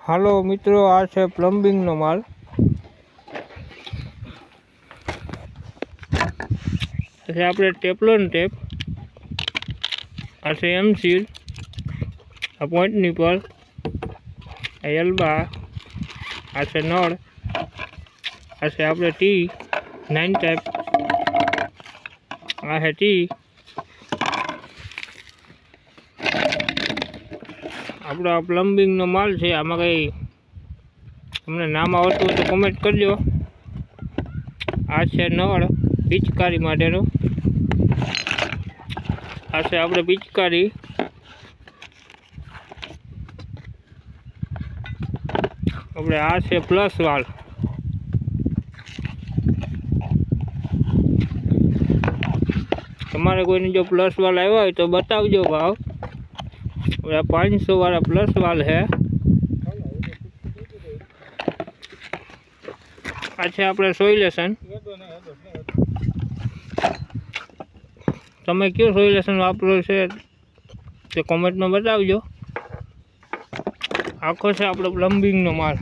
હાલો મિત્રો, આ છે પ્લમ્બિંગનો માલ. છે આપણે ટેપલોન ટેપ, આ છે એમસીલ, આ પોઈન્ટની પર, આ એલ્બા, આ છે નળ, આ છે આપણે ટી 9 ટાઈપ, આ છે ટી. આપણો આ પ્લમ્બિંગનો માલ છે. આમાં કંઈ તમને નામ આવડતું હોય તો કોમેન્ટ કરજો. આ છે નળ પિચકારી માટેનો, આ છે આપણે પિચકારી, આપણે આ છે પ્લસ વાલ. તમારે કોઈને જો પ્લસ વાલ આવ્યા હોય તો બતાવજો ભાવ. 500 વાળા પ્લસ વાલ છે. આ છે આપણે સોઇલેશન. તમે કયો સોઇલેશન વાપરો છે તે કોમેન્ટમાં બતાવજો. આખો છે આપણો પ્લમ્બિંગનો માલ.